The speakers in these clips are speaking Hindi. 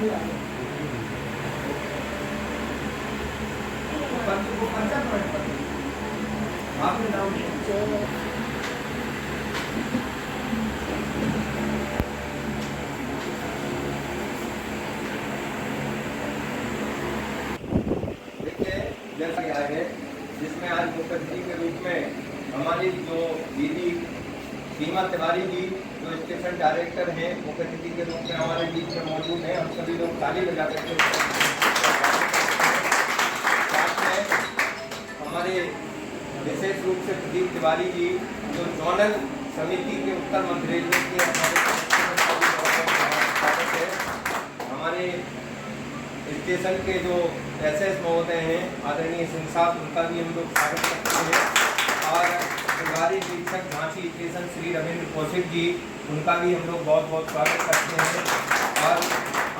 आपने नाम जैसा क्या है, जिसमें आज मुख्य अतिथि के रूप में हमारी जो दीदी सीमा तिवारी जी जो स्टेशन डायरेक्टर हैं, मुख्य अतिथि के रूप में हमारे बीच में मौजूद हैं। हम सभी लोग ताली बजा करके साथ में हमारे विशेष रूप से प्रदीप तिवारी जी जो जोनल समिति के उत्तर मध्य रेलवे के हमारे स्टेशन के जो एसएस महोदय हैं आदरणीय सिंह साहब, उनका भी हम लोग स्वागत करते हैं। और प्रभारी निरीक्षक झांसी स्टेशन श्री रविंद्र कौशिक जी, उनका भी हम लोग बहुत बहुत स्वागत करते हैं। और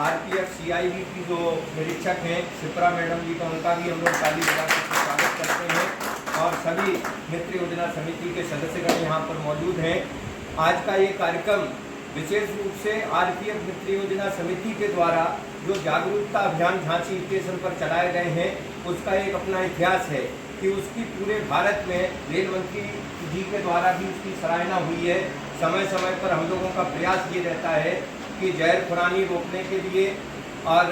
आरपीएफ सीआईबी की जो निरीक्षक हैं शिप्रा मैडम जी का, उनका भी हम लोग ताली बजा करके स्वागत करते हैं। और सभी मित्र योजना समिति के सदस्यगण यहाँ पर मौजूद हैं। आज का ये कार्यक्रम विशेष रूप से आरपीएफ मित्र योजना समिति के द्वारा जो जागरूकता अभियान झांसी स्टेशन पर चलाए गए हैं, उसका एक अपना इतिहास है कि उसकी पूरे भारत में रेल मंत्री जी के द्वारा भी उसकी सराहना हुई है। समय समय पर हम लोगों का प्रयास ये रहता है कि जहर खुरानी रोकने के लिए और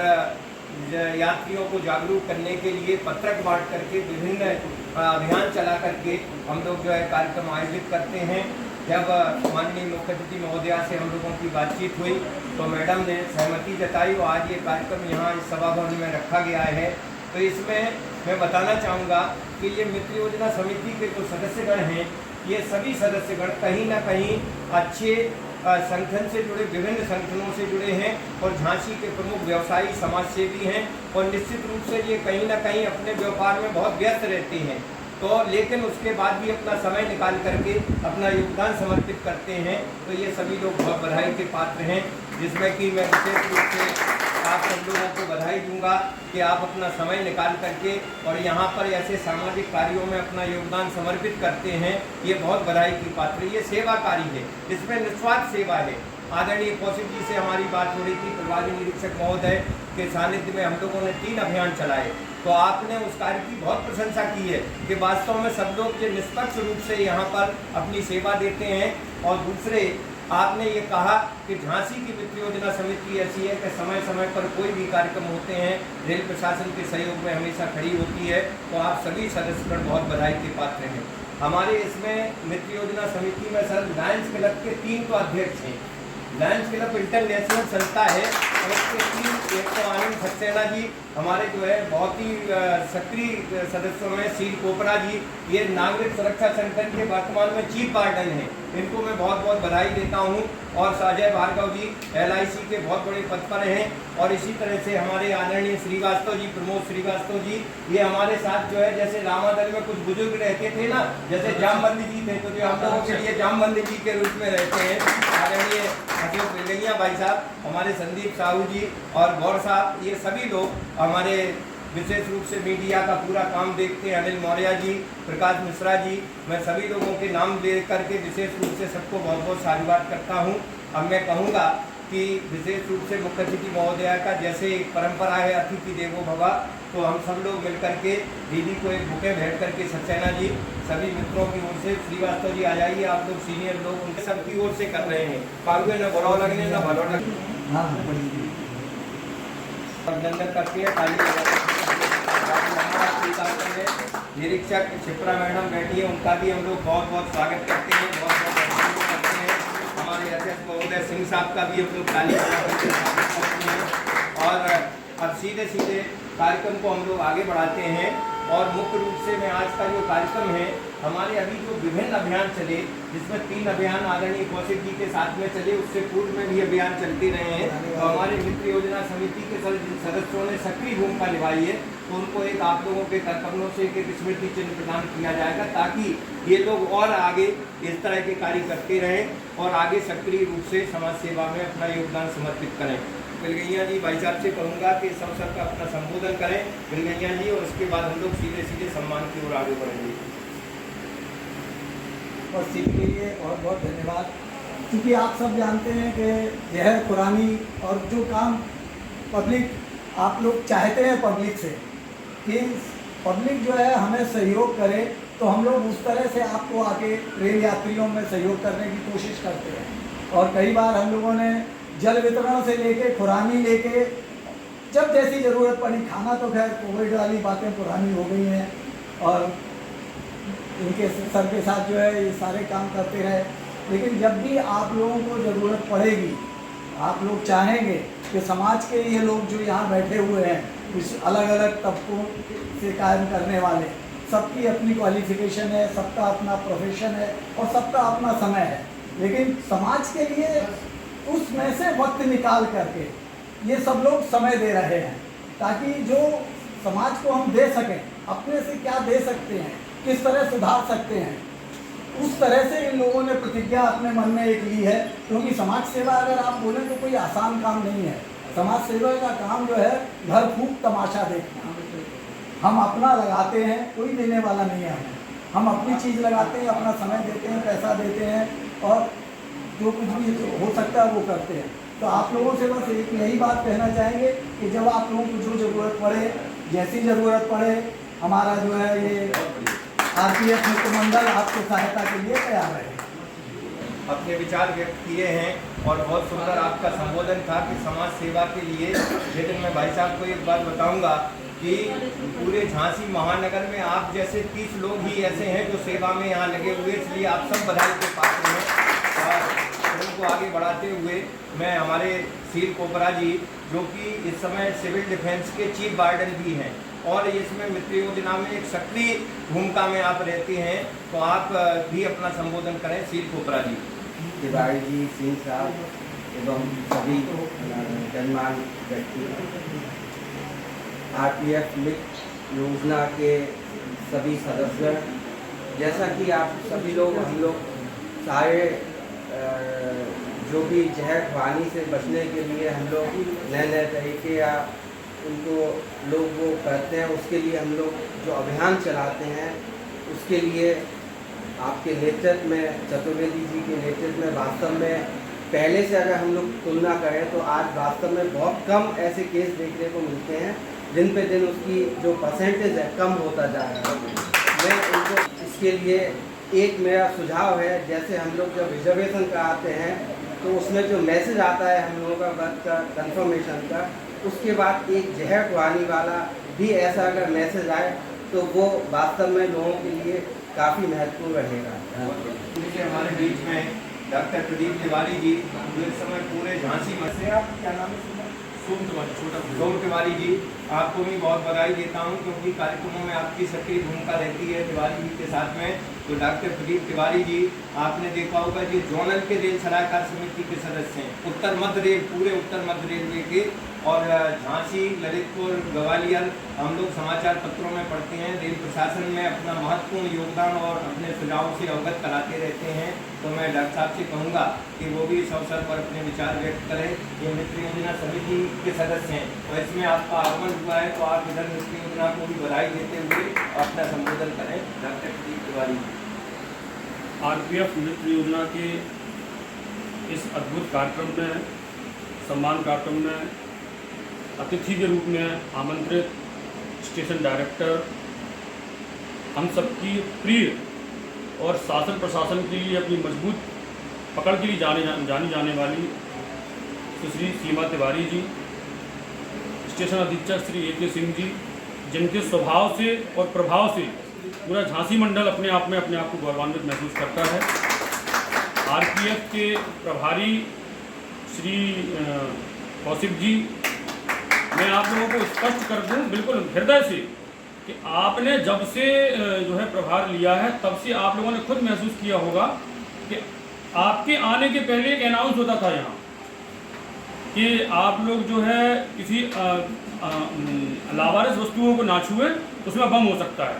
यात्रियों को जागरूक करने के लिए पत्रक बांट करके विभिन्न अभियान चला करके हम लोग जो है कार्यक्रम आयोजित करते हैं। जब माननीय मुख्य अतिथि महोदया से हम लोगों की बातचीत हुई तो मैडम ने सहमति जताई और आज ये कार्यक्रम यहाँ इस सभा भवन में रखा गया है। तो इसमें मैं बताना चाहूँगा कि ये मित्र योजना समिति के जो सदस्यगण हैं, ये सभी सदस्यगण कहीं ना कहीं अच्छे संगठन से जुड़े, विभिन्न संगठनों से जुड़े हैं और झांसी के प्रमुख व्यवसायी समाजसेवी हैं। और निश्चित रूप से ये कहीं ना कहीं अपने व्यापार में बहुत व्यस्त रहते हैं, तो लेकिन उसके बाद भी अपना समय निकाल करके अपना योगदान समर्पित करते हैं। तो ये सभी लोग बहुत बधाई के पात्र हैं, जिसमें कि मैं विशेष रूप से आप सब लोगों को बधाई दूंगा कि आप अपना समय निकाल करके और यहाँ पर ऐसे सामाजिक कार्यों में अपना योगदान समर्पित करते हैं। ये बहुत बधाई की पात्र, ये सेवा कार्य है, इसमें निस्वार्थ सेवा है। आदरणीय कौशिक जी से हमारी बात हो रही थी, प्रभारी निरीक्षक महोदय के सानिध्य में हम लोगों ने 3 अभियान चलाए, तो आपने उस कार्य की बहुत प्रशंसा की है कि वास्तव में सब लोग ये निष्पक्ष रूप से यहाँ पर अपनी सेवा देते हैं। और दूसरे आपने ये कहा कि झांसी की मित्र योजना समिति ऐसी है कि समय समय पर कोई भी कार्यक्रम होते हैं रेल प्रशासन के सहयोग में हमेशा खड़ी होती है। तो आप सभी सदस्यगण बहुत बधाई के पात्र हैं। हमारे इसमें मित्र योजना समिति में सर लायंस क्लब के 3 तो अध्यक्ष हैं। लायंस क्लब इंटरनेशनल संस्था है और इसके 3, एक तो आनंद सक्सेना जी हमारे जो है बहुत ही सक्रिय सदस्यों में, सील कोपरा जी ये नागरिक सुरक्षा संगठन के वर्तमान में चीफ वार्डन हैं, इनको मैं बहुत बहुत बधाई देता हूं। और अजय भार्गव जी LIC के बहुत बड़े पद पर हैं। और इसी तरह से हमारे आदरणीय श्रीवास्तव जी, प्रमोद श्रीवास्तव जी, ये हमारे साथ जो है जैसे रामादल में कुछ बुजुर्ग रहते थे ना, जैसे जामबंदी जी थे, तो जो हम लोगों के लिए जामबंदी जी के रूप में रहते हैं। आदरणीय अशोक बिलगैया भाई साहब, हमारे संदीप साहू जी और गौर साहब, ये सभी लोग हमारे विशेष रूप से मीडिया का पूरा काम देखते हैं। अनिल मौर्य जी, प्रकाश मिश्रा जी, मैं सभी लोगों के नाम ले करके विशेष रूप से सबको बहुत बहुत साधुवाद करता हूं। अब मैं कहूंगा कि विशेष रूप से मुख्य अतिथि महोदया का जैसे एक परंपरा है अतिथि देवो भव, तो हम सब लोग मिलकर के दीदी को एक बुके भेंट करके सक्सेना जी सभी मित्रों की ओर से, श्रीवास्तव जी आ जाइए, आप लोग सीनियर लोग उनके सबकी ओर से कर रहे हैं। पागुए न बुरा लगने न भलो लगने अभिनंदन करते हैं। निरीक्षक शिप्रा मैडम बैठी है, उनका भी हम लोग बहुत बहुत स्वागत करते हैं, बहुत बहुत अभिनंदन करते हैं। हमारे एसएस महोदय सिंह साहब का भी हम लोग ताली बजाते हैं। और अब सीधे सीधे कार्यक्रम को हम लोग आगे बढ़ाते हैं। और मुख्य रूप से मैं आज का जो कार्यक्रम है, हमारे अभी जो विभिन्न अभियान चले, जिसमें 3 अभियान आदरणीय कौशिक जी के साथ में चले, उससे पूर्व में भी अभियान चलते रहे हैं। तो हमारे मित्र योजना समिति के सदस्यों ने सक्रिय भूमिका निभाई है, तो उनको एक आप लोगों के करकमलों से एक स्मृति चिन्ह प्रदान किया जाएगा, ताकि ये लोग और आगे इस तरह के कार्य करते रहें और आगे सक्रिय रूप से समाज सेवा में अपना योगदान समर्पित करें। बिलगैया जी भाई साहब से कहूँगा कि इस अवसर का अपना संबोधन करें बिलगैया जी, और उसके बाद हम लोग सीधे सीधे सम्मान की ओर आगे बढ़ेंगे। और सीख के लिए बहुत बहुत धन्यवाद। क्योंकि आप सब जानते हैं कि जहर खुरानी और जो काम पब्लिक, आप लोग चाहते हैं पब्लिक से कि पब्लिक जो है हमें सहयोग करे, तो हम लोग उस तरह से आपको आके रेल यात्रियों में सहयोग करने की कोशिश करते हैं। और कई बार हम लोगों ने जल वितरण से लेके खुरानी लेके, जब जैसी ज़रूरत पड़ी, खाना तो खैर कोविड वाली बातें पुरानी हो गई हैं, और इनके सर के साथ जो है ये सारे काम करते रहे। लेकिन जब भी आप लोगों को ज़रूरत पड़ेगी, आप लोग चाहेंगे कि समाज के ये लोग जो यहाँ बैठे हुए हैं, इस अलग अलग तबकों से काम करने वाले, सबकी अपनी क्वालिफिकेशन है, सबका अपना प्रोफेशन है और सबका अपना समय है, लेकिन समाज के लिए उसमें से वक्त निकाल करके ये सब लोग समय दे रहे हैं, ताकि जो समाज को हम दे सकें, अपने से क्या दे सकते हैं, किस तरह सुधार सकते हैं, उस तरह से इन लोगों ने प्रतिज्ञा अपने मन में एक ली है। क्योंकि समाज सेवा अगर आप बोलें तो कोई आसान काम नहीं है। समाज सेवा का काम जो है घर फूंक तमाशा देखना। हम अपना लगाते हैं, कोई देने वाला नहीं है हमें। हम अपनी चीज़ लगाते हैं, अपना समय देते हैं, पैसा देते हैं, और जो कुछ भी हो सकता है वो करते हैं। तो आप लोगों से बस एक यही बात कहना चाहेंगे कि जब आप लोगों को जो ज़रूरत पड़े, जैसी ज़रूरत पड़े, हमारा जो है ये आरपीएफ मित्र मंडल आपकी सहायता के लिए तैयार है। अपने विचार व्यक्त किए हैं और बहुत सुंदर आपका संबोधन था कि समाज सेवा के लिए। लेकिन मैं भाई साहब को एक बात बताऊंगा कि पूरे झांसी महानगर में आप जैसे 30 लोग ही ऐसे हैं जो सेवा में यहाँ लगे हुए, इसलिए आप सब बधाई के पात्र हैं। और उनको आगे बढ़ाते हुए मैं हमारे सील कोपरा जी, जो कि इस समय सिविल डिफेंस के चीफ वार्डन भी हैं और इसमें मित्र योजना में एक सक्रिय भूमिका में आप रहते हैं, तो आप भी अपना संबोधन करें। सील कोपरा जी। तिवारी जी, सिंह साहब एवं सभी गणमान्य व्यक्ति, आरपीएफ मित्र योजना के सभी सदस्य, जैसा कि आप सभी लोग, हम लोग सारे जो भी जहर खुबानी से बचने के लिए हम लोग नए नए तरीके या उनको लोग वो करते हैं, उसके लिए हम लोग जो अभियान चलाते हैं, उसके लिए आपके नेतृत्व में, चतुर्वेदी जी के नेतृत्व में, वास्तव में पहले से अगर हम लोग तुलना करें तो आज वास्तव में बहुत कम ऐसे केस देखने को मिलते हैं। दिन पे दिन उसकी जो परसेंटेज है कम होता जा रहा है। मैं उनको इसके लिए एक मेरा सुझाव है, जैसे हम लोग जब रिजर्वेशन कराते हैं तो उसमें जो मैसेज आता है हम लोगों का बर्थ का कंफर्मेशन का, उसके बाद एक जहर खुबानी वाला भी ऐसा अगर मैसेज आए तो वो वास्तव में लोगों के लिए काफ़ी महत्वपूर्ण रहेगा। जैसे हमारे बीच में डॉक्टर प्रदीप तिवारी जी, जो इस समय पूरे झांसी में से, आप क्या नाम है? सोम तिवारी जी, आपको भी बहुत बधाई देता हूं, क्योंकि कार्यक्रमों में आपकी सक्रिय भूमिका रहती है तिवारी जी के साथ में। तो डॉक्टर प्रदीप तिवारी जी, आपने देखा होगा कि जोनल के रेल सलाहकार समिति के सदस्य हैं, उत्तर मध्य रेल, पूरे उत्तर मध्य रेलवे के, और झांसी, ललितपुर, ग्वालियर हम लोग समाचार पत्रों में पढ़ते हैं। रेल प्रशासन में अपना महत्वपूर्ण योगदान और अपने सुझावों से अवगत कराते रहते हैं। तो मैं डॉक्टर साहब से कहूँगा कि वो भी इस अवसर पर अपने विचार व्यक्त करें। ये मित्र योजना समिति के सदस्य हैं और इसमें आपका आगमन हुआ है, तो आप इधर मित्र योजना को भी बधाई देते हुए अपना संबोधन करें। डॉक्टर प्रदीप तिवारी। आरपीएफ मित्र योजना के इस अद्भुत कार्यक्रम में, सम्मान कार्यक्रम में अतिथि के रूप में आमंत्रित स्टेशन डायरेक्टर, हम सबकी प्रिय और शासन प्रशासन के लिए अपनी मजबूत पकड़ के लिए जानी जाने वाली सुश्री सीमा तिवारी जी, स्टेशन अधीक्षक श्री ए.के. सिंह जी, जिनके स्वभाव से और प्रभाव से पूरा झांसी मंडल अपने आप को गौरवान्वित महसूस करता है। आरपीएफ के प्रभारी श्री कौशिक जी, मैं आप लोगों को स्पष्ट कर दूं बिल्कुल हृदय से कि आपने जब से जो है प्रभार लिया है, तब से आप लोगों ने खुद महसूस किया होगा कि आपके आने के पहले एक अनाउंस होता था यहाँ कि आप लोग जो है किसी लावारिस वस्तुओं को ना छुए, उसमें बम हो सकता है।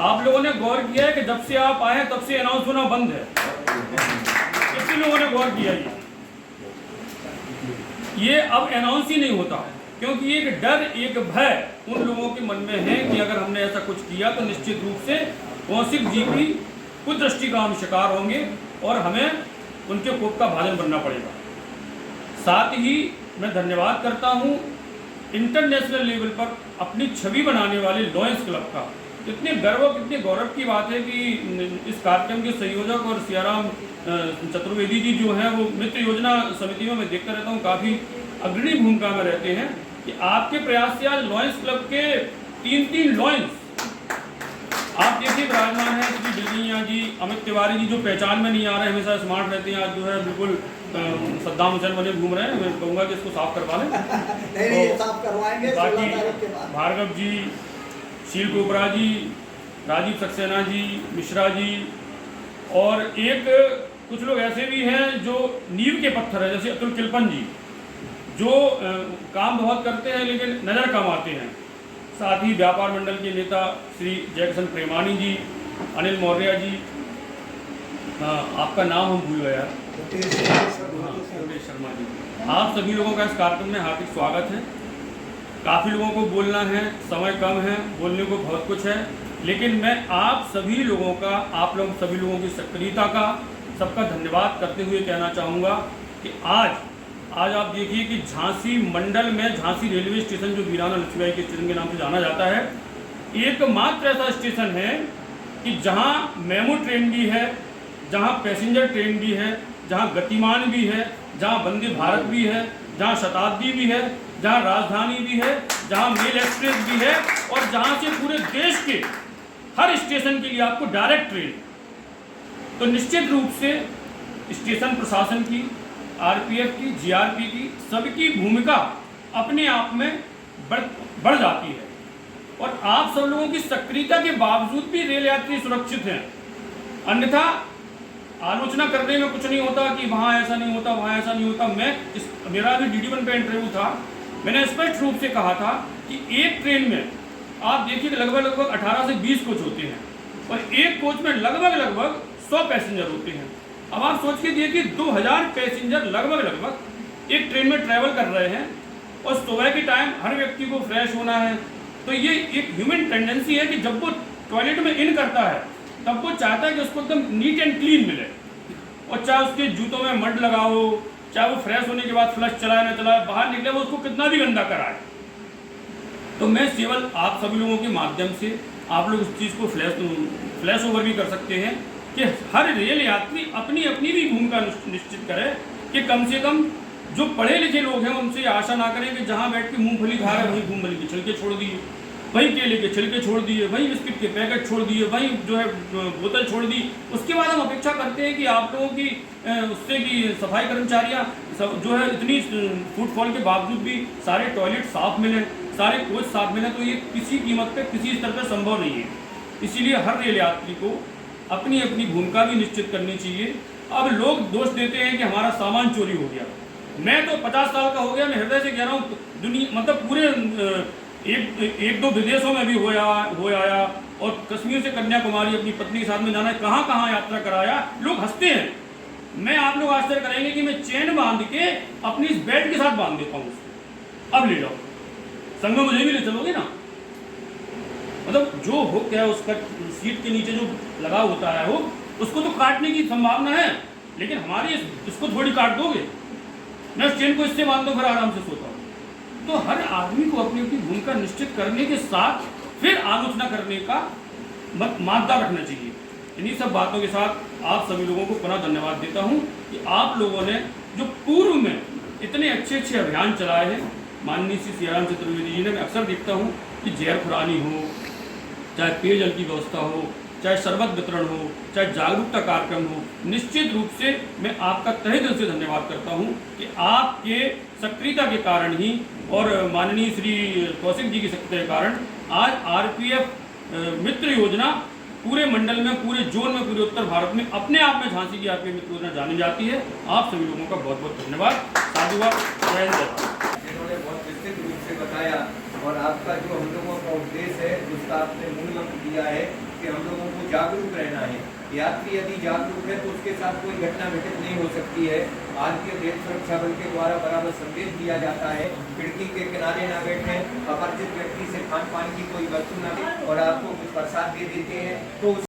आप लोगों ने गौर किया है कि जब से आप आए हैं तब से अनाउंस होना बंद है। किसी लोगों ने गौर किया ये अब अनाउंस ही नहीं होता, क्योंकि एक डर, एक भय उन लोगों के मन में है कि अगर हमने ऐसा कुछ किया तो निश्चित रूप से कौशिक जी की कुदृष्टि का हम शिकार होंगे और हमें उनके कोप का भाजन बनना पड़ेगा। साथ ही मैं धन्यवाद करता हूं इंटरनेशनल लेवल पर अपनी छवि बनाने वाले लॉयंस क्लब का कितने गर्व और कितने गौरव की बात है कि इस कार्यक्रम के संयोजक और सियाराम चतुर्वेदी जी जो हैं वो मित्र योजना समिति में मैं देखता रहता हूँ काफ़ी अग्रणी भूमिका में रहते हैं कि आपके प्रयास से आज लॉयंस क्लब के 3 लॉयंस आप देखिए विराजमान हैं श्री बिल्डिंगिया जी, अमित तिवारी जी जो पहचान में नहीं आ रहे, हमेशा स्मार्ट रहते हैं, आज जो है बिल्कुल सद्दाम हुसैन बने घूम रहे हैं। मैं कहूँगा कि इसको साफ करवा लें। नहीं, साफ करवाएंगे 16 तारीख के बाद। भार्गव जी, शील कोबरा जी, राजीव सक्सेना जी, मिश्रा जी और कुछ लोग ऐसे भी हैं जो नींव के पत्थर हैं, जैसे अतुल किलपन जी जो काम बहुत करते हैं लेकिन नज़र कम आते हैं। साथ ही व्यापार मंडल के नेता श्री जयकिशन प्रेमानी जी, अनिल मौर्य जी, आपका नाम हम भूल गया, शर्मा जी, आप सभी लोगों का इस कार्यक्रम में हार्दिक स्वागत है। काफ़ी लोगों को बोलना है, समय कम है, बोलने को बहुत कुछ है, लेकिन मैं आप सभी लोगों का, आप लोग सभी लोगों की सक्रियता का, सबका धन्यवाद करते हुए कहना चाहूँगा कि आज आप देखिए कि झांसी मंडल में झांसी रेलवे स्टेशन जो वीराना लक्ष्मीबाई के स्टेशन के नाम से जाना जाता है, एकमात्र ऐसा स्टेशन है कि जहां मेमू ट्रेन भी है, जहां पैसेंजर ट्रेन भी है, जहां गतिमान भी है, जहां वंदे भारत भी है, जहां शताब्दी भी है, जहां राजधानी भी है, जहां मेल एक्सप्रेस भी है और जहां से पूरे देश के हर स्टेशन के लिए आपको डायरेक्ट ट्रेन। तो निश्चित रूप से स्टेशन प्रशासन की, आरपीएफ की, जीआरपी की, सबकी भूमिका अपने आप में बढ़ जाती है और आप सब लोगों की सक्रियता के बावजूद भी रेल यात्री सुरक्षित हैं। अन्यथा आलोचना करने में कुछ नहीं होता कि वहाँ ऐसा नहीं होता, वहाँ ऐसा नहीं होता। मेरा भी DD1 पे इंटरव्यू था, मैंने स्पष्ट रूप से कहा था कि एक ट्रेन में आप देखिए कि लगभग 18 से 20 कोच होते हैं और एक कोच में लगभग 100 पैसेंजर होते हैं। अब आप सोच के देखिए 2000 पैसेंजर लगभग एक ट्रेन में ट्रैवल कर रहे हैं और सुबह के टाइम हर व्यक्ति को फ्रेश होना है। तो ये एक ह्यूमन टेंडेंसी है कि जब वो टॉयलेट में इन करता है तब वो चाहता है कि उसको एकदम नीट एंड क्लीन मिले, और चाहे उसके जूतों में मड लगा हो, चाहे वो फ्रेश होने के बाद फ्लश चलाए ना चलाए, बाहर निकले वो उसको कितना भी गंदा कराए। तो मैं केवल आप सभी लोगों के माध्यम से आप लोग उस चीज़ को फ्लैश ओवर भी कर सकते हैं कि हर रेल यात्री अपनी अपनी भी भूमिका निश्चित करे कि कम से कम जो पढ़े लिखे लोग हैं उनसे आशा ना करें कि जहाँ बैठ के मूंगफली खा रहे वहीं मूंगफली के छिलके छोड़ दिए, वहीं केले के छिलके छोड़ दिए, वहीं बिस्किट के पैकेट छोड़ दिए, वहीं जो है बोतल छोड़ दी। उसके बाद हम अपेक्षा करते हैं कि आप लोगों की उससे कि सफाई कर्मचारियाँ जो है इतनी फुटफॉल के बावजूद भी सारे टॉयलेट साफ मिलें, सारे कोच साफ मिलें, तो ये किसी कीमत पर किसी स्तर पर संभव नहीं है। इसीलिए हर रेल यात्री को अपनी अपनी भूमिका भी निश्चित करनी चाहिए। अब लोग दोष देते हैं कि हमारा सामान चोरी हो गया। मैं तो 50 साल का हो गया, मैं हृदय से कह रहा हूँ, दुनिया मतलब पूरे एक दो विदेशों में भी हो आया और कश्मीर से कन्याकुमारी अपनी पत्नी के साथ में जाना है, कहाँ कहाँ यात्रा कराया। लोग हंसते हैं, मैं आप लोग आश्चर्य करेंगे कि मैं चेन बांध के अपनी इस बेड के साथ बांध देता हूँ उसको। अब ले जाओ, संग में मुझे भी ले चलोगे ना। मतलब जो हुक है उसका सीट के नीचे जो लगा होता है वो, उसको तो काटने की संभावना है, लेकिन हमारी इसको थोड़ी काट दोगे। मैं उस चेन को इससे बांध दूँ, फिर आराम से सोता हूँ। तो हर आदमी को अपनी अपनी भूमिका निश्चित करने के साथ फिर आलोचना करने का मादा रखना चाहिए। इन्हीं सब बातों के साथ आप सभी लोगों को पुनः धन्यवाद देता हूँ कि आप लोगों ने जो पूर्व में इतने अच्छे अच्छे अभियान चलाए हैं। माननीय श्री सियाराम चतुर्वेदी जी ने, मैं अक्सर देखता हूँ कि जहर खुरानी हो, चाहे पेयजल की व्यवस्था हो, चाहे शरबत वितरण हो, चाहे जागरूकता कार्यक्रम हो, निश्चित रूप से मैं आपका तहे दिल से धन्यवाद करता हूं कि आपके सक्रियता के कारण ही और माननीय श्री कौशिक जी की सक्रियता के कारण आज आरपीएफ मित्र योजना पूरे मंडल में, पूरे जोन में, पूरे उत्तर भारत में अपने आप में झांसी की आरपीएफ मित्र योजना जानी जाती है। आप सभी लोगों का बहुत बहुत धन्यवाद। साधुवाद। जय हिंद। इन्होंने बहुत विस्तृत रूप से बताया और आपका जो हम लोगों का उद्देश्य है उसका आपने मूल मंत्र दिया है कि हम लोगों को जागरूक रहना है। यात्री यदि जागरूक है तो उसके साथ कोई घटना घटित नहीं हो सकती है। आज के रेल सुरक्षा बल के द्वारा बराबर संदेश दिया जाता है, खिड़की के किनारे ना बैठें, अपरिचित व्यक्ति से खान पान की कोई वस्तु ना लें और आपको कुछ प्रसाद दे देते हैं तो